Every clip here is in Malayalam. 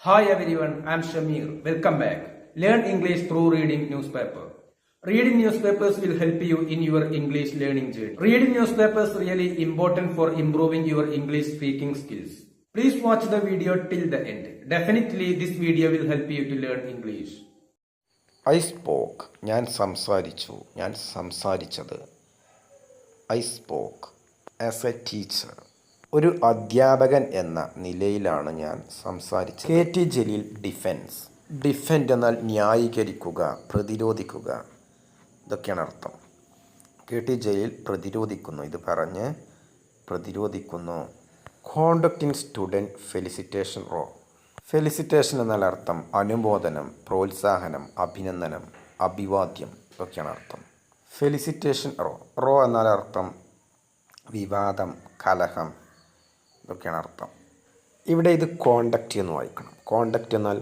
Hi everyone, I am Shamir. Welcome back. Learn English through reading newspaper. Reading newspapers will help you in your English learning journey. Reading newspapers really important for improving your English speaking skills. Please watch the video till the end. Definitely this video will help you to learn English. I spoke. ഞാൻ സംസാരിച്ചത്. I spoke as a teacher. ഒരു അധ്യാപകൻ എന്ന നിലയിലാണ് ഞാൻ സംസാരിച്ചത്. K T Jaleel defence. Defend എന്നാൽ ന്യായീകരിക്കുക, പ്രതിരോധിക്കുക, ഇതൊക്കെയാണ് അർത്ഥം. കെ ടി ജലീൽ പ്രതിരോധിക്കുന്നു, ഇത് പറഞ്ഞ് പ്രതിരോധിക്കുന്നു. കോണ്ടക്റ്റിംഗ് സ്റ്റുഡൻറ്റ് ഫെലിസിറ്റേഷൻ റോ. ഫെലിസിറ്റേഷൻ എന്നാൽ അർത്ഥം അനുമോദനം, പ്രോത്സാഹനം, അഭിനന്ദനം, അഭിവാദ്യം, ഇതൊക്കെയാണ് അർത്ഥം. ഫെലിസിറ്റേഷൻ റോ എന്നാൽ അർത്ഥം വിവാദം, കലഹം, ഇതൊക്കെയാണ് അർത്ഥം. ഇവിടെ ഇത് കോണ്ടക്റ്റ് എന്ന് വായിക്കണം. കോണ്ടക്റ്റ് എന്നാൽ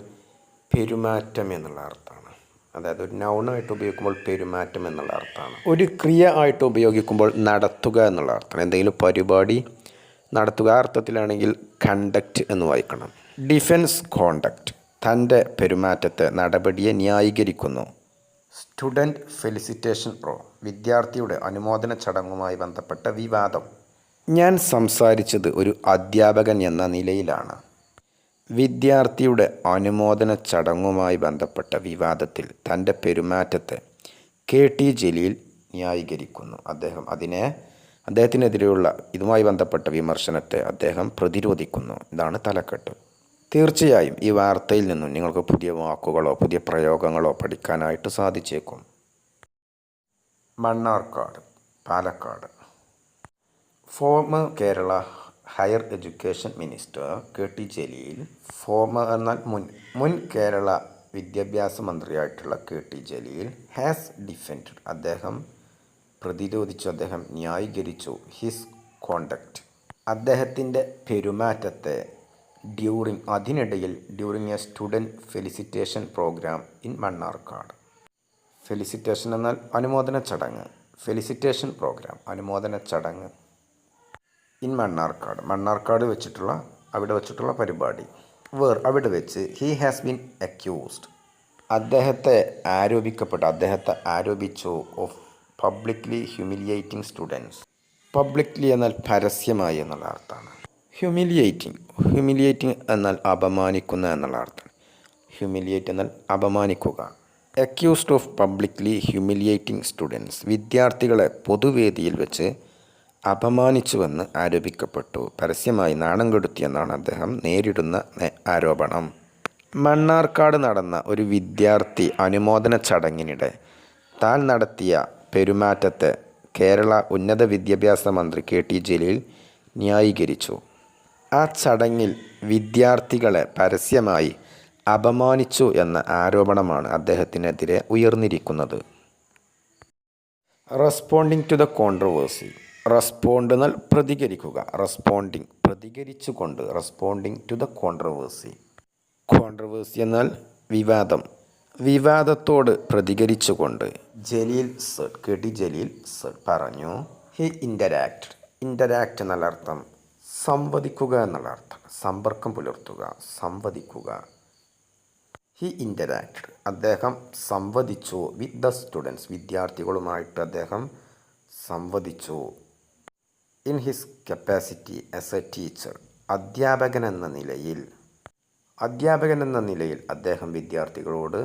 പെരുമാറ്റം എന്നുള്ള അർത്ഥമാണ്. അതായത് ഒരു നൗണായിട്ട് ഉപയോഗിക്കുമ്പോൾ പെരുമാറ്റം എന്നുള്ള അർത്ഥമാണ്. ഒരു ക്രിയ ആയിട്ട് ഉപയോഗിക്കുമ്പോൾ നടത്തുക എന്നുള്ള അർത്ഥമാണ്. എന്തെങ്കിലും പരിപാടി നടത്തുക അർത്ഥത്തിലാണെങ്കിൽ കണ്ടക്റ്റ് എന്ന് വായിക്കണം. ഡിഫെൻസ് കോണ്ടക്റ്റ് തൻ്റെ പെരുമാറ്റത്തെ, നടപടിയെ ന്യായീകരിക്കുന്നു. സ്റ്റുഡൻറ്റ് ഫെലിസിറ്റേഷൻ റോ വിദ്യാർത്ഥിയുടെ അനുമോദന ചടങ്ങുമായി ബന്ധപ്പെട്ട വിവാദം. ഞാൻ സംസാരിച്ചത് ഒരു അധ്യാപകൻ എന്ന നിലയിലാണ്. വിദ്യാർത്ഥിയുടെ അനുമോദന ചടങ്ങുമായി ബന്ധപ്പെട്ട വിവാദത്തിൽ തൻ്റെ പെരുമാറ്റത്തെ കെ ടി ജലീൽ ന്യായീകരിക്കുന്നു. അദ്ദേഹത്തിനെതിരെയുള്ള ഇതുമായി ബന്ധപ്പെട്ട വിമർശനത്തെ അദ്ദേഹം പ്രതിരോധിക്കുന്നു. ഇതാണ് തലക്കെട്ട്. തീർച്ചയായും ഈ വാർത്തയിൽ നിന്നും നിങ്ങൾക്ക് പുതിയ വാക്കുകളോ പുതിയ പ്രയോഗങ്ങളോ പഠിക്കാനായിട്ട് സാധിച്ചേക്കും. Mannarkkad, Palakkad. Former Kerala higher education minister K T Jaleel. Former എന്നാൽ മുൻ കേരള വിദ്യാഭ്യാസ മന്ത്രിയായിട്ടുള്ള K T Jaleel has defended, അദ്ദേഹം പ്രതിരോധിച്ചു, അദ്ദേഹം ന്യായീകരിച്ചു ഹിസ് കോണ്ടക്റ്റ്, അദ്ദേഹത്തിൻ്റെ പെരുമാറ്റത്തെ during a student felicitation programme in Mannarkkad. Felicitation എന്നാൽ അനുമോദന ചടങ്ങ്, ഫെലിസിറ്റേഷൻ പ്രോഗ്രാം അനുമോദന ചടങ്ങ് ഇൻ മണ്ണാർക്കാട് അവിടെ വെച്ചിട്ടുള്ള പരിപാടി. അവിടെ വെച്ച് ഹി ഹാസ് ബീൻ അക്യൂസ്ഡ്, അദ്ദേഹത്തെ ആരോപിച്ചു of publicly humiliating students. Publicly എന്നാൽ പരസ്യമായി എന്നുള്ള അർത്ഥമാണ്. ഹ്യൂമിലിയേറ്റിംഗ് എന്നാൽ അപമാനിക്കുന്ന എന്നുള്ള അർത്ഥം. ഹ്യൂമിലിയേറ്റ് എന്നാൽ അപമാനിക്കുക. Accused of publicly humiliating students വിദ്യാർത്ഥികളെ പൊതുവേദിയിൽ വെച്ച് അപമാനിച്ചുവെന്ന് ആരോപിക്കപ്പെട്ടു, പരസ്യമായി നാണം കെടുത്തിയെന്നാണ് അദ്ദേഹം നേരിടുന്ന ആരോപണം. മണ്ണാർക്കാട് നടന്ന ഒരു വിദ്യാർത്ഥി അനുമോദന ചടങ്ങിനിടെ താൻ നടത്തിയ പെരുമാറ്റത്തെ കേരള ഉന്നത വിദ്യാഭ്യാസ മന്ത്രി കെ ടി ജലീൽ ന്യായീകരിച്ചു. ആ ചടങ്ങിൽ വിദ്യാർത്ഥികളെ പരസ്യമായി അപമാനിച്ചു എന്ന ആരോപണമാണ് അദ്ദേഹത്തിനെതിരെ ഉയർന്നിരിക്കുന്നത്. Responding to the controversy. Respond എന്നാൽ പ്രതികരിക്കുക, പ്രതികരിച്ചുകൊണ്ട്, responding to the controversy. Controversy എന്നാൽ വിവാദത്തോട് പ്രതികരിച്ചുകൊണ്ട് കെ ടി ജലീൽ പറഞ്ഞു. ഹി ഇൻ്ററാക്ട് എന്നുള്ള അർത്ഥം സംവദിക്കുക എന്നുള്ള അർത്ഥം, സമ്പർക്കം പുലർത്തുക, സംവദിക്കുക. ഹി ഇൻ്ററാക്ട് അദ്ദേഹം സംവദിച്ചു വിത്ത് ദ സ്റ്റുഡൻസ് വിദ്യാർത്ഥികളുമായിട്ട് അദ്ദേഹം സംവദിച്ചു. In his capacity as A teacher അധ്യാപകൻ എന്ന നിലയിൽ അദ്ദേഹം വിദ്യാർത്ഥികളോട്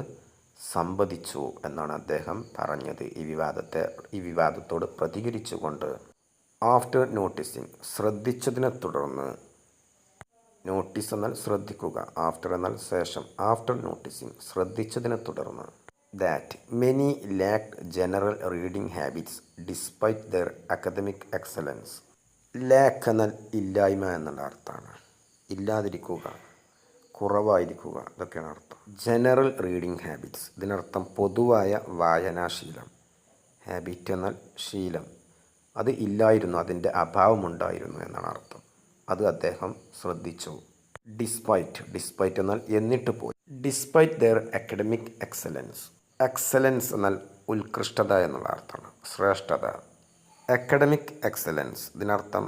സംവദിച്ചു എന്നാണ് അദ്ദേഹം പറഞ്ഞത്. ഈ വിവാദത്തോട് പ്രതികരിച്ചുകൊണ്ട്. ആഫ്റ്റർ നോട്ടീസിങ് ശ്രദ്ധിച്ചതിനെ തുടർന്ന്. നോട്ടീസ് എന്നാൽ ശ്രദ്ധിക്കുക, ആഫ്റ്റർ എന്നാൽ ശേഷം. ആഫ്റ്റർ നോട്ടീസിങ് ശ്രദ്ധിച്ചതിനെ തുടർന്ന്. That many lacked general reading habits despite their academic excellence. Lack എന്നാൽ ഇല്ലായ്മ എന്നുള്ള അർത്ഥമാണ്. ഇല്ലാതിരിക്കുക, കുറവായിരിക്കുക, ഇതൊക്കെയാണ് അർത്ഥം. ജനറൽ റീഡിംഗ് ഹാബിറ്റ്സ് ഇതിനർത്ഥം പൊതുവായ വായനാശീലം. ഹാബിറ്റ് എന്നാൽ ശീലം, അത് ഇല്ലായിരുന്നു, അതിൻ്റെ അഭാവമുണ്ടായിരുന്നു എന്നാണ് അർത്ഥം. അത് അദ്ദേഹം ശ്രദ്ധിച്ചു. ഡിസ്പൈറ്റ് എന്നാൽ എന്നിട്ട് പോയി. ഡിസ്പൈറ്റ് ദെയർ അക്കാഡമിക് എക്സലൻസ് എന്നാൽ ഉത്കൃഷ്ടത എന്നുള്ള അർത്ഥമാണ്, ശ്രേഷ്ഠത. അക്കാഡമിക് എക്സലൻസ് ഇതിനർത്ഥം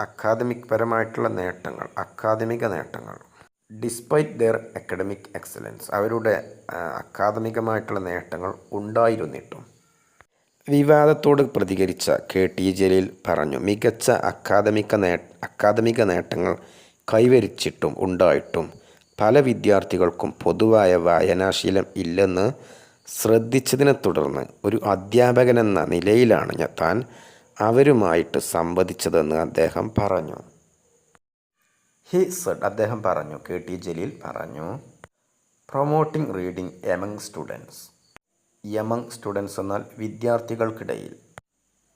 അക്കാദമിക് പരമായിട്ടുള്ള നേട്ടങ്ങൾ, അക്കാദമിക നേട്ടങ്ങൾ. ഡിസ്പൈറ്റ് ദെയർ അക്കാഡമിക് എക്സലൻസ്, അവരുടെ അക്കാദമികമായിട്ടുള്ള നേട്ടങ്ങൾ ഉണ്ടായിരുന്നിട്ടും. വിവാദത്തോട് പ്രതികരിച്ച KT ജലീൽ പറഞ്ഞു, മികച്ച അക്കാദമിക നേട്ടങ്ങൾ കൈവരിച്ചിട്ടും ഉണ്ടായിട്ടും പല വിദ്യാർത്ഥികൾക്കും പൊതുവായ വായനാശീലം ഇല്ലെന്ന് ശ്രദ്ധിച്ചതിനെ തുടർന്ന് ഒരു അധ്യാപകനെന്ന നിലയിലാണ് താൻ അവരുമായിട്ട് സംവദിച്ചതെന്ന് അദ്ദേഹം പറഞ്ഞു. ഹി സെഡ്, അദ്ദേഹം പറഞ്ഞു, KT ജലീൽ പറഞ്ഞു, promoting reading among students. Among students എന്നാൽ വിദ്യാർത്ഥികൾക്കിടയിൽ.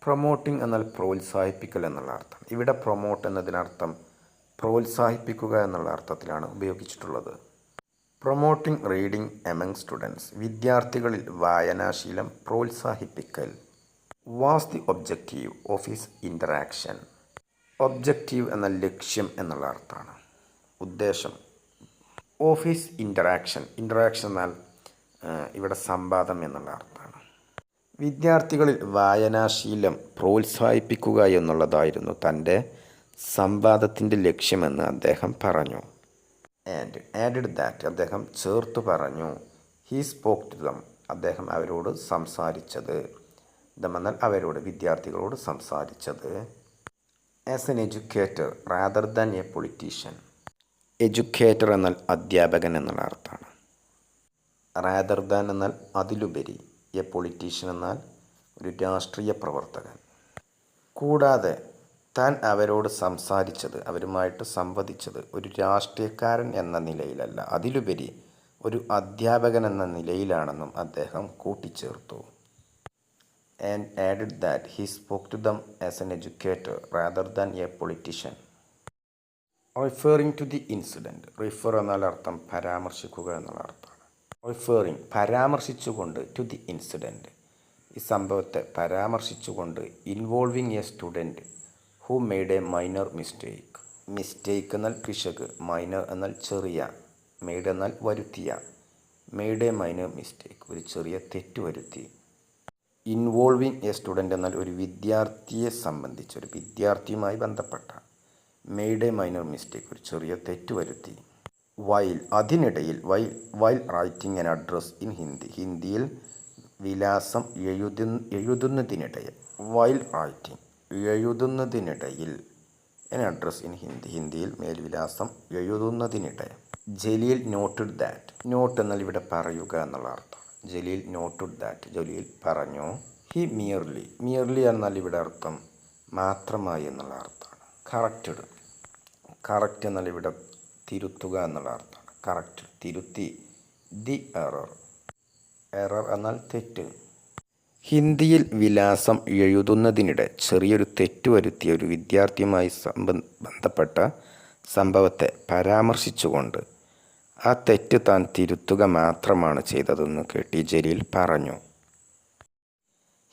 പ്രൊമോട്ടിംഗ് എന്നാൽ പ്രോത്സാഹിപ്പിക്കൽ എന്നുള്ള അർത്ഥം. ഇവിടെ പ്രൊമോട്ട് എന്നതിനർത്ഥം പ്രോത്സാഹിപ്പിക്കുക എന്നുള്ള അർത്ഥത്തിലാണ് ഉപയോഗിച്ചിട്ടുള്ളത്. പ്രൊമോട്ടിംഗ് റീഡിംഗ് എമംഗ് സ്റ്റുഡൻസ്, വിദ്യാർത്ഥികളിൽ വായനാശീലം പ്രോത്സാഹിപ്പിക്കൽ. Was the objective of his interaction. Objective എന്ന ലക്ഷ്യം എന്നുള്ള അർത്ഥമാണ്, ഉദ്ദേശം. ഓഫീസ് ഇൻ്ററാക്ഷൻ, ഇൻ്ററാക്ഷൻ എന്നാൽ ഇവിടെ സംവാദം എന്നുള്ള അർത്ഥമാണ്. വിദ്യാർത്ഥികളിൽ വായനാശീലം പ്രോത്സാഹിപ്പിക്കുക എന്നുള്ളതായിരുന്നു തൻ്റെ സംവാദത്തിൻ്റെ ലക്ഷ്യമെന്ന് അദ്ദേഹം പറഞ്ഞു. ആൻഡ് ആഡഡ് ദാറ്റ്, അദ്ദേഹം ചേർത്ത് പറഞ്ഞു, ഹി സ്പോക്ക് ടു ദം, അദ്ദേഹം അവരോട് സംസാരിച്ചത്. ദം എന്നാൽ അവരോട്, വിദ്യാർത്ഥികളോട് സംസാരിച്ചത്. As an educator rather than a politician. Educator എന്നാൽ അധ്യാപകൻ എന്നുള്ള അർത്ഥമാണ്. റാദർ ദാൻ എന്നാൽ അതിലുപരി. എ പൊളിറ്റീഷ്യൻ എന്നാൽ ഒരു രാഷ്ട്രീയ പ്രവർത്തകൻ. കൂടാതെ താൻ അവരോട് സംസാരിച്ചത്, അവരുമായിട്ട് സംവദിച്ചത് ഒരു രാഷ്ട്രീയക്കാരൻ എന്ന നിലയിലല്ല, അതിലുപരി ഒരു അധ്യാപകൻ എന്ന നിലയിലാണെന്നും അദ്ദേഹം കൂട്ടിച്ചേർത്തു. And added that he spoke to them as an educator rather than a politician. Referring to the incident, refer എന്നാൽ അർത്ഥം പരാമർശിക്കുക എന്നുള്ള അർത്ഥമാണ്. റിഫറിങ് പരാമർശിച്ചുകൊണ്ട്, ടു ദി ഇൻസിഡൻറ്റ് ഈ സംഭവത്തെ പരാമർശിച്ചുകൊണ്ട്, involving a student who made a minor mistake. Mistake എന്നാൽ പിശക്, മൈനർ എന്നാൽ ചെറിയ, മെയ്ഡ് എന്നാൽ വരുത്തിയ. മെയ്ഡ് എ മൈനർ മിസ്റ്റേക്ക് ഒരു ചെറിയ തെറ്റ് വരുത്തി. ഇൻവോൾവിങ് എ സ്റ്റുഡൻറ്റ് എന്നാൽ ഒരു വിദ്യാർത്ഥിയെ സംബന്ധിച്ച്, ഒരു വിദ്യാർത്ഥിയുമായി ബന്ധപ്പെട്ട. മെയ്ഡ് എ മൈനർ മിസ്റ്റേക്ക് ഒരു ചെറിയ തെറ്റ് വരുത്തി. വൈൽ അതിനിടയിൽ, while writing an address in Hindi, ഹിന്ദിയിൽ വിലാസം എഴുതുന്നതിനിടയിൽ. വൈൽ റൈറ്റിംഗ് എഴുതുന്നതിനിടയിൽ. എൻ അഡ്രസ് ഇൻ ഹിന്ദി, ഹിന്ദിയിൽ മേൽവിലാസം എഴുതുന്നതിനിടെ. ജലീൽ നോട്ടഡ് ദാറ്റ്, നോട്ട് എന്നാൽ ഇവിടെ പറയുക എന്നുള്ള അർത്ഥം. ജലീൽ നോട്ടഡ് ദാറ്റ്, ജലീൽ പറഞ്ഞു. ഹി മിയർലി എന്നാൽ ഇവിടെ അർത്ഥം മാത്രമായി എന്നുള്ള അർത്ഥമാണ്. കറക്റ്റഡ്, കറക്റ്റ് എന്നാൽ ഇവിടെ തിരുത്തുക എന്നുള്ള അർത്ഥമാണ്. കറക്റ്റ് തിരുത്തി. ദി എറർ, എറർ എന്നാൽ തെറ്റ്. ഹിന്ദിയിൽ വിലാസം എഴുതുന്നതിനിടെ ചെറിയൊരു തെറ്റ് വരുത്തിയ ഒരു വിദ്യാർത്ഥിയുമായി ബന്ധപ്പെട്ട സംഭവത്തെ പരാമർശിച്ചുകൊണ്ട് ആ തെറ്റ് താൻ തിരുത്തുക മാത്രമാണ് ചെയ്തതെന്ന് KT ജലീൽ പറഞ്ഞു.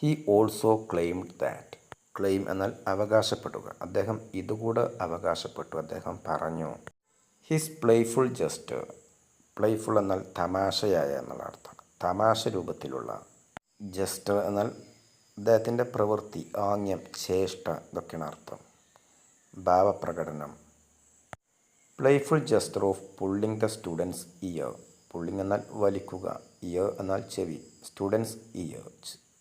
He also claimed that, claim എന്നാൽ അവകാശപ്പെടുക, അദ്ദേഹം ഇതുകൂടെ അവകാശപ്പെട്ടു, അദ്ദേഹം പറഞ്ഞു. ഹിസ് പ്ലേഫുൾ ജസ്റ്റർ, പ്ലേഫുൾ എന്നാൽ തമാശയായ എന്നുള്ള അർത്ഥം, തമാശ രൂപത്തിലുള്ള. ജസ്റ്റർ എന്നാൽ അദ്ദേഹത്തിൻ്റെ പ്രവൃത്തി, ആംഗ്യം, ചേഷ്ട, ഇതൊക്കെയാണ് അർത്ഥം, ഭാവപ്രകടനം. Playful gesture of pulling the student's ear, pulling എന്നാൽ വലിക്കുക, ഇയർ എന്നാൽ ചെവി, സ്റ്റുഡൻസ് ഇയർ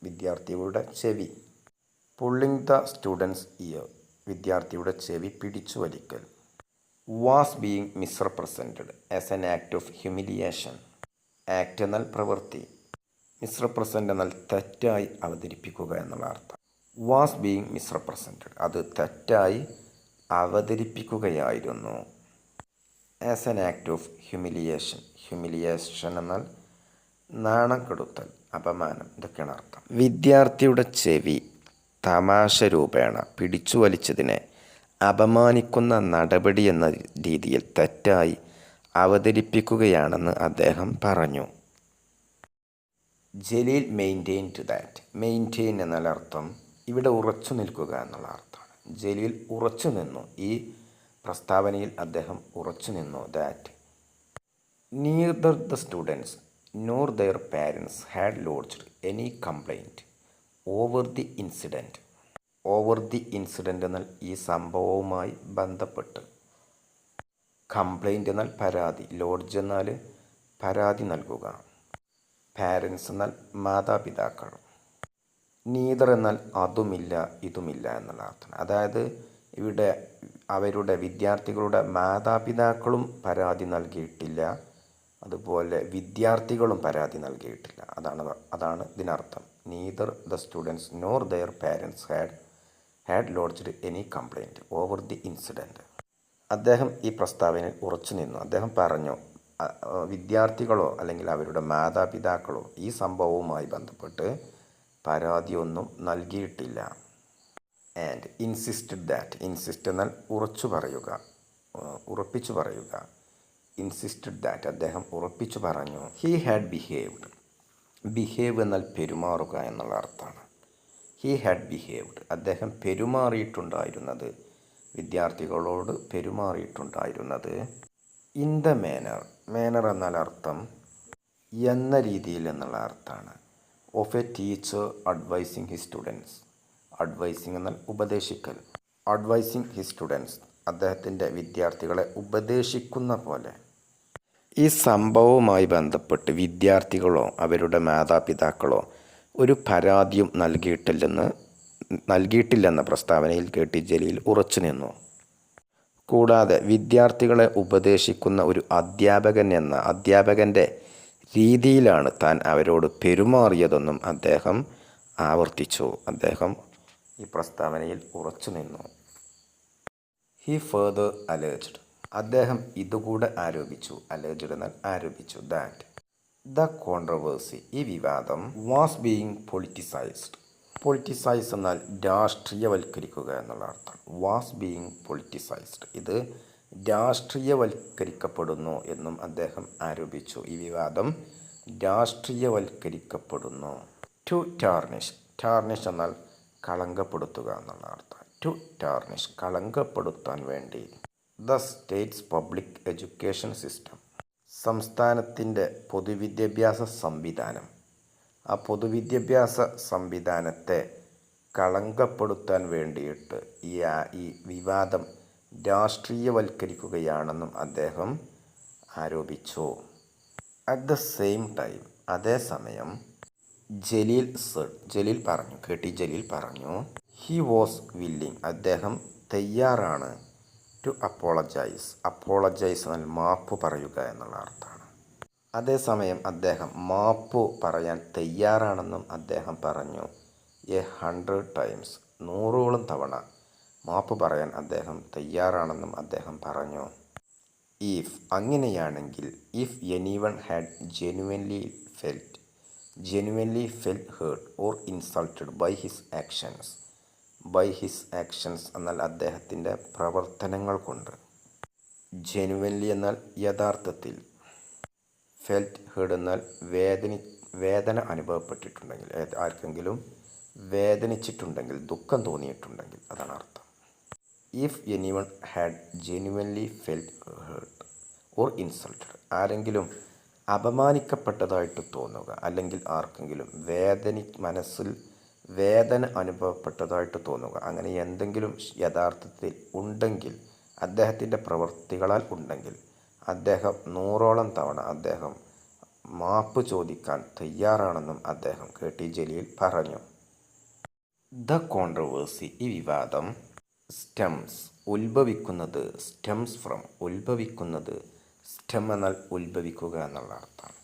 വിദ്യാർത്ഥിയുടെ ചെവി. പുള്ളിങ് ദ സ്റ്റുഡൻസ് ഇയർ വിദ്യാർത്ഥിയുടെ ചെവി പിടിച്ചു വലിക്കൽ. Was being misrepresented as an act of humiliation, act എന്നാൽ പ്രവൃത്തി, മിസ്റെപ്രസെൻ്റ് എന്നാൽ തെറ്റായി അവതരിപ്പിക്കുക എന്നുള്ള അർത്ഥം. വാസ് ബീയിങ് മിസ്റെപ്രസെൻറ്റഡ് അത് തെറ്റായി അവതരിപ്പിക്കുകയായിരുന്നു. As an act of humiliation, humiliation എന്നാൽ നാണം കെടുത്തൽ, അപമാനം, ഇതൊക്കെയാണ് അർത്ഥം. വിദ്യാർത്ഥിയുടെ ചെവി തമാശ രൂപേണ പിടിച്ചു വലിച്ചതിനെ അപമാനിക്കുന്ന നടപടി എന്ന രീതിയിൽ തെറ്റായി അവതരിപ്പിക്കുകയാണെന്ന് അദ്ദേഹം പറഞ്ഞു. ജലീൽ മെയിൻറ്റെയിൻഡ് ദാറ്റ്, മെയിൻറ്റെയിൻ എന്നാൽ അർത്ഥം ഇവിടെ ഉറച്ചു നിൽക്കുക എന്നുള്ള അർത്ഥമാണ്. ജലീൽ ഉറച്ചു നിന്നു, ഈ പ്രസ്താവനയിൽ അദ്ദേഹം ഉറച്ചു നിന്നു. That neither the students nor their parents had lodged any complaint over the incident. Over the incident എന്നാൽ ഈ സംഭവവുമായി ബന്ധപ്പെട്ട്. കംപ്ലൈൻറ്റ് എന്നാൽ പരാതി, ലോഡ്ജ് എന്നാൽ പരാതി നൽകുക, പാരൻസ് എന്നാൽ മാതാപിതാക്കൾ, നീദർ എന്നാൽ അതുമില്ല ഇതുമില്ല എന്നുള്ള അർത്ഥം. അതായത് ഇവിടെ അവരുടെ വിദ്യാർത്ഥികളുടെ മാതാപിതാക്കളും പരാതി നൽകിയിട്ടില്ല, അതുപോലെ വിദ്യാർത്ഥികളും പരാതി നൽകിയിട്ടില്ല. അതാണ് ഇതിനർത്ഥം. Neither the students nor their parents had lodged any complaint over the incident. അദ്ദേഹം ഈ പ്രസ്താവനയിൽ ഉറച്ചു നിന്നു. അദ്ദേഹം പറഞ്ഞു വിദ്യാർത്ഥികളോ അല്ലെങ്കിൽ അവരുടെ മാതാപിതാക്കളോ ഈ സംഭവവുമായി ബന്ധപ്പെട്ട് പരാതിയൊന്നും നൽകിയിട്ടില്ല. ആൻഡ് ഇൻസിസ്റ്റഡ് ദാറ്റ്, ഇൻസിസ്റ്റ് എന്നാൽ ഉറച്ചു പറയുക, ഉറപ്പിച്ചു പറയുക. ഇൻസിസ്റ്റഡ് ദാറ്റ്, അദ്ദേഹം ഉറപ്പിച്ചു പറഞ്ഞു. ഹി ഹാഡ് ബിഹേവ്ഡ്, ബിഹേവ് എന്നാൽ പെരുമാറുക എന്നുള്ള അർത്ഥമാണ്. ഹി ഹാഡ് ബിഹേവ്ഡ്, അദ്ദേഹം പെരുമാറിയിട്ടുണ്ടായിരുന്നത്, വിദ്യാർത്ഥികളോട് പെരുമാറിയിട്ടുണ്ടായിരുന്നത് ഇൻ ദ മാനർ, മാനർ എന്നാൽ അർത്ഥം എന്ന രീതിയിൽ എന്നുള്ള അർത്ഥമാണ്. Of A teacher advising his students, advising എന്നാൽ ഉപദേശിക്കൽ, അഡ്വൈസിങ് ഹിസ് സ്റ്റുഡൻസ്, അദ്ദേഹത്തിൻ്റെ വിദ്യാർത്ഥികളെ ഉപദേശിക്കുന്ന പോലെ. ഈ സംഭവവുമായി ബന്ധപ്പെട്ട് വിദ്യാർത്ഥികളോ അവരുടെ മാതാപിതാക്കളോ ഒരു പരാതിയും നൽകിയിട്ടില്ലെന്ന പ്രസ്താവനയിൽ KT ജലീൽ ഉറച്ചു നിന്നു. കൂടാതെ വിദ്യാർത്ഥികളെ ഉപദേശിക്കുന്ന ഒരു അധ്യാപകൻ്റെ രീതിയിലാണ് താൻ അവരോട് പെരുമാറിയതെന്നും അദ്ദേഹം ആവർത്തിച്ചു. അദ്ദേഹം ഈ പ്രസ്താവനയിൽ ഉറച്ചു നിന്നു. ഹി ഫർദർ അലേജ്ഡ്, അദ്ദേഹം ഇതുകൂടെ ആരോപിച്ചു, അലേജ്ഡ് എന്നാൽ ആരോപിച്ചു, ദാറ്റ് ദ കോൺട്രവേഴ്സി, ഈ വിവാദം വാസ് ബീയിങ് പൊളിറ്റിസൈസ്ഡ്. പൊളിറ്റിസൈസ് എന്നാൽ രാഷ്ട്രീയവൽക്കരിക്കുക എന്നുള്ള അർത്ഥം. വാസ് ബീയിങ് പൊളിറ്റിസൈസ്ഡ്, ഇത് രാഷ്ട്രീയവൽക്കരിക്കപ്പെടുന്നു എന്നും അദ്ദേഹം ആരോപിച്ചു. ഈ വിവാദം രാഷ്ട്രീയവൽക്കരിക്കപ്പെടുന്നു. ടു ടാർണിഷ്, ടാർണിഷ് എന്നാൽ കളങ്കപ്പെടുത്തുക എന്നുള്ള അർത്ഥം. ടു ടാർണിഷ്, കളങ്കപ്പെടുത്താൻ വേണ്ടി. The States public education system, സംസ്ഥാനത്തിൻ്റെ പൊതുവിദ്യാഭ്യാസ സംവിധാനം, ആ പൊതുവിദ്യാഭ്യാസ സംവിധാനത്തെ കളങ്കപ്പെടുത്താൻ വേണ്ടിയിട്ട് ഈ വിവാദം രാഷ്ട്രീയവൽക്കരിക്കുകയാണെന്നും അദ്ദേഹം ആരോപിച്ചു. അറ്റ് ദ സെയിം ടൈം, അതേസമയം ജലീൽ പറഞ്ഞു, KT ജലീൽ പറഞ്ഞു, ഹി വാസ് വില്ലിങ്, അദ്ദേഹം തയ്യാറാണ്, ടു അപ്പോളജൈസ്, അപ്പോളജൈസ് എന്നാൽ മാപ്പ് പറയുക എന്നുള്ള അർത്ഥമാണ്. അതേസമയം അദ്ദേഹം മാപ്പ് പറയാൻ തയ്യാറാണെന്നും അദ്ദേഹം പറഞ്ഞു. 100 times, 100ഓളം തവണ മാപ്പ് പറയാൻ അദ്ദേഹം തയ്യാറാണെന്നും അദ്ദേഹം പറഞ്ഞു. ഇഫ്, അങ്ങനെയാണെങ്കിൽ, if anyone had genuinely felt hurt or insulted by his actions, by his actions എന്നാൽ അദ്ദേഹത്തിൻ്റെ പ്രവർത്തനങ്ങൾ കൊണ്ട്. ജെനുവൻലി എന്നാൽ യഥാർത്ഥത്തിൽ, ഫെൽറ്റ് ഹേർഡ് എന്നാൽ വേദന അനുഭവപ്പെട്ടിട്ടുണ്ടെങ്കിൽ, ആർക്കെങ്കിലും വേദനിച്ചിട്ടുണ്ടെങ്കിൽ, ദുഃഖം തോന്നിയിട്ടുണ്ടെങ്കിൽ, അതാണ് അർത്ഥം. If anyone had genuinely felt hurt or insulted, ആരെങ്കിലും അപമാനിക്കപ്പെട്ടതായിട്ട് തോന്നുക, അല്ലെങ്കിൽ ആർക്കെങ്കിലും മനസ്സിൽ വേദന അനുഭവപ്പെട്ടതായിട്ട് തോന്നുക, അങ്ങനെ എന്തെങ്കിലും യഥാർത്ഥത്തിൽ ഉണ്ടെങ്കിൽ, അദ്ദേഹത്തിൻ്റെ പ്രവൃത്തികളാൽ ഉണ്ടെങ്കിൽ, അദ്ദേഹം 100ഓളം തവണ അദ്ദേഹം മാപ്പ് ചോദിക്കാൻ തയ്യാറാണെന്നും അദ്ദേഹം KT ജലീൽ പറഞ്ഞു. ദ കോൺട്രവേഴ്സി, ഈ വിവാദം, സ്റ്റെംസ്, ഉത്ഭവിക്കുന്നത്, സ്റ്റെംസ് ഫ്രം, ഉത്ഭവിക്കുന്നത്, സ്റ്റെം എന്നാൽ ഉത്ഭവിക്കുക എന്നുള്ള അർത്ഥമാണ്.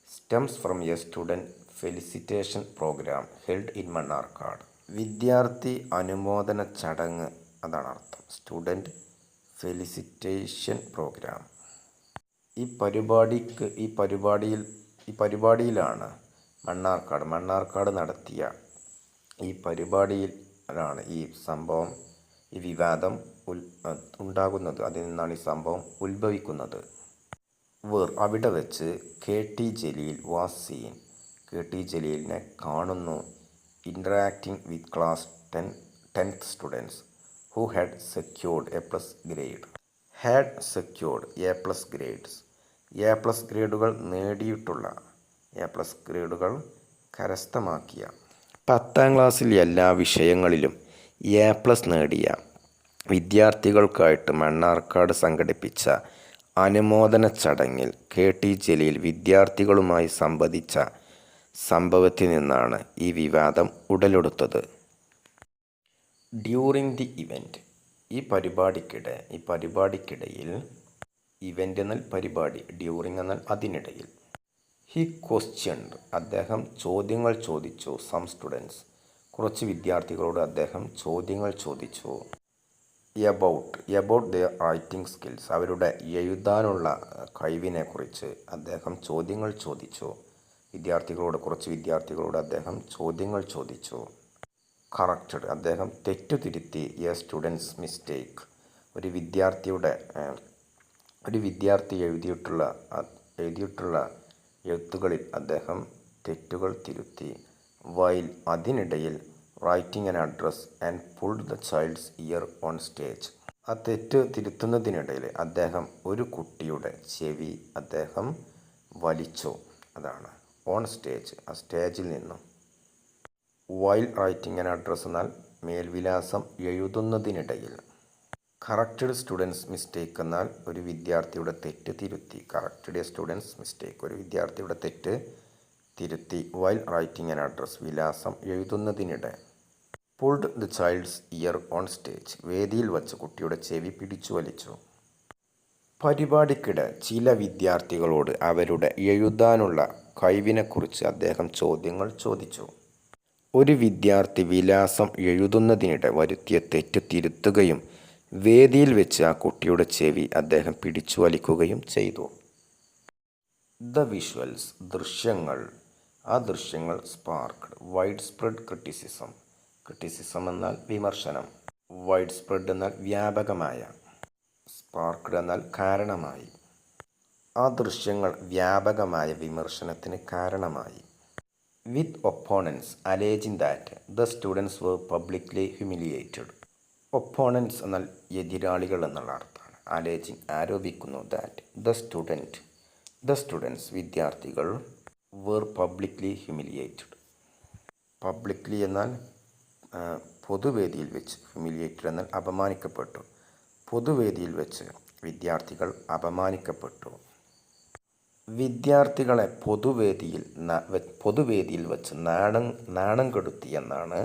Stems from a student felicitation program held in Mannarkkad, വിദ്യാർത്ഥി അനുമോദന ചടങ്ങ്, അതാണ് അർത്ഥം. Student felicitation program. ഈ പരിപാടിയിലാണ് മണ്ണാർക്കാട് നടത്തിയ ഈ പരിപാടിയിലാണ് ഈ സംഭവം, ഈ വിവാദം ഉണ്ടാകുന്നത്. അതിൽ നിന്നാണ് ഈ സംഭവം ഉത്ഭവിക്കുന്നത്. അവിടെ വെച്ച് KT Jaleel was seen, KT ജലീലിനെ കാണുന്നു, interacting with class 10th students who had secured A+ grade, had secured A+ grades, A+ ഗ്രേഡുകൾ നേടിയിട്ടുള്ള, A+ ഗ്രേഡുകൾ കരസ്ഥമാക്കിയ, 10ാം ക്ലാസ്സിൽ എല്ലാ വിഷയങ്ങളിലും A+ നേടിയ വിദ്യാർത്ഥികൾക്കായിട്ട് മണ്ണാർക്കാട് സംഘടിപ്പിച്ച അനുമോദന ചടങ്ങിൽ KT ജലീൽ വിദ്യാർത്ഥികളുമായി സംവദിച്ച സംഭവത്തിൽ നിന്നാണ് ഈ വിവാദം ഉടലെടുത്തത്. ഡ്യൂറിങ് ദി ഇവൻറ്റ്, ഈ പരിപാടിക്കിടയിൽ, ഇവൻ്റ് എന്നാൽ പരിപാടി, ഡ്യൂറിങ് എന്നാൽ അതിനിടയിൽ, ഹി ക്വസ്റ്റ്യൻഡ്, അദ്ദേഹം ചോദ്യങ്ങൾ ചോദിച്ചു, സം സ്റ്റുഡൻസ്, കുറച്ച് വിദ്യാർത്ഥികളോട് അദ്ദേഹം ചോദ്യങ്ങൾ ചോദിച്ചു, എബൌട്ട് ദെയർ റൈറ്റിംഗ് സ്കിൽസ്, അവരുടെ എഴുതാനുള്ള കഴിവിനെക്കുറിച്ച് അദ്ദേഹം ചോദ്യങ്ങൾ ചോദിച്ചു. കുറച്ച് വിദ്യാർത്ഥികളോട് അദ്ദേഹം ചോദ്യങ്ങൾ ചോദിച്ചു. കറക്റ്റഡ്, അദ്ദേഹം തെറ്റുതിരുത്തി എ സ്റ്റുഡൻസ് മിസ്റ്റേക്ക്, ഒരു വിദ്യാർത്ഥി എഴുതിയിട്ടുള്ള എഴുത്തുകളിൽ അദ്ദേഹം തെറ്റുകൾ തിരുത്തി. വൈൽ, അതിനിടയിൽ, writing an address and pulled the child's ear on stage, ആ തെറ്റ് തിരുത്തുന്നതിനിടയിൽ അദ്ദേഹം ഒരു കുട്ടിയുടെ ചെവി അദ്ദേഹം വലിച്ചു. അതാണ് ഓൺ സ്റ്റേജ്, ആ സ്റ്റേജിൽ നിന്നും. വൈൽ റൈറ്റിംഗ് ആൻ അഡ്രസ് എന്നാൽ മേൽവിലാസം എഴുതുന്നതിനിടയിൽ. കറക്റ്റഡ് സ്റ്റുഡൻസ് മിസ്റ്റേക്ക് എന്നാൽ ഒരു വിദ്യാർത്ഥിയുടെ തെറ്റ് തിരുത്തി. കറക്റ്റഡ് എ സ്റ്റുഡൻസ് മിസ്റ്റേക്ക്, ഒരു വിദ്യാർത്ഥിയുടെ തെറ്റ് തിരുത്തി. വൈൽ റൈറ്റിംഗ് ആൻ അഡ്രസ്, വിലാസം എഴുതുന്നതിനിടെ. Pulled the child's ear on stage, വേദിയിൽ വച്ച് കുട്ടിയുടെ ചെവി പിടിച്ചു വലിച്ചു. പരിപാടിക്കിടെ ചില വിദ്യാർത്ഥികളോട് അവരുടെ എഴുതാനുള്ള കഴിവിനെക്കുറിച്ച് അദ്ദേഹം ചോദ്യങ്ങൾ ചോദിച്ചു. ഒരു വിദ്യാർത്ഥി വിലാസം എഴുതുന്നതിനിടെ വരുത്തിയ തെറ്റ് തിരുത്തുകയും വേദിയിൽ വെച്ച് ആ കുട്ടിയുടെ ചെവി അദ്ദേഹം പിടിച്ചു വലിക്കുകയും ചെയ്തു. ദ വിഷ്വൽസ്, ദൃശ്യങ്ങൾ, ആ ദൃശ്യങ്ങൾ സ്പാർക്ക്ഡ് വൈഡ് സ്പ്രെഡ് ക്രിറ്റിസിസം. ക്രിറ്റിസിസം എന്നാൽ വിമർശനം, വൈഡ് സ്പ്രെഡ് എന്നാൽ വ്യാപകമായ, സ്പാർക്ക്ഡ് എന്നാൽ കാരണമായി. ആ ദൃശ്യങ്ങൾ വ്യാപകമായ വിമർശനത്തിന് കാരണമായി. With opponents alleging that the students were publicly humiliated. Opponents എന്നാൽ എതിരാളികൾ എന്നുള്ള അർത്ഥമാണ്. അലേജിങ് ആരോപിക്കുന്നു. ദാറ്റ് ദ സ്റ്റുഡൻസ് വിദ്യാർത്ഥികൾ were publicly humiliated. പബ്ലിക്ലി എന്നാൽ പൊതുവേദിയിൽ വെച്ച്, ഹ്യൂമിലിയേറ്റഡ് എന്നാൽ അപമാനിക്കപ്പെട്ടു. പൊതുവേദിയിൽ വെച്ച് വിദ്യാർത്ഥികൾ അപമാനിക്കപ്പെട്ടു. വിദ്യാർത്ഥികളെ പൊതുവേദിയിൽ വെച്ച് നാണം കെടുത്തി എന്നാണ്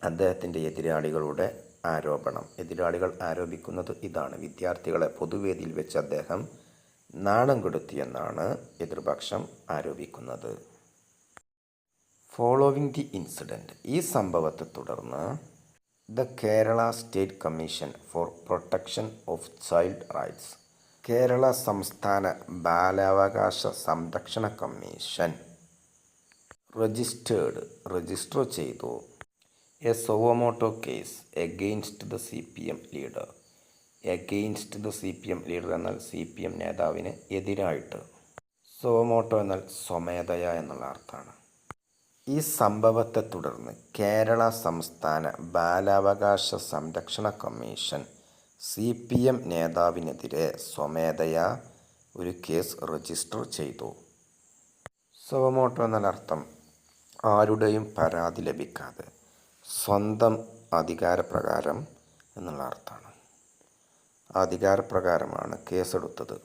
അദ്ദേഹത്തിൻ്റെ എതിരാളികളുടെ ആരോപണം. എതിരാളികൾ ആരോപിക്കുന്നത് ഇതാണ്. വിദ്യാർത്ഥികളെ പൊതുവേദിയിൽ വെച്ച് അദ്ദേഹം നാണം കെടുത്തി എന്നാണ് എതിർപക്ഷം ആരോപിക്കുന്നത്. ഫോളോവിങ് ദി ഇൻസിഡൻറ്റ്, ഈ സംഭവത്തെ തുടർന്ന് the Kerala state commission for protection of child rights, Kerala സംസ്ഥാന ബാലാവകാശ സംരക്ഷണ കമ്മീഷൻ രജിസ്റ്റർ ചെയ്തു a suo motu case against the CPM leader. Against the CPM leader എന്നാൽ CPM നേതാവിന് എതിരായിട്ട്. സോവോമോട്ടോ എന്നാൽ സ്വമേധയ എന്നുള്ള അർത്ഥമാണ്. ഈ സംഭവത്തെ തുടർന്ന് കേരള സംസ്ഥാന ബാലാവകാശ സംരക്ഷണ കമ്മീഷൻ CPM നേതാവിനെതിരെ സ്വമേധയാ ഒരു കേസ് രജിസ്റ്റർ ചെയ്തു. സോവോമോട്ടോ എന്നാൽ അർത്ഥം ആരുടെയും പരാതി ലഭിക്കാതെ സ്വന്തം അധികാരപ്രകാരം എന്നുള്ള അർത്ഥമാണ്. അധികാരപ്രകാരമാണ് കേസെടുത്തത്.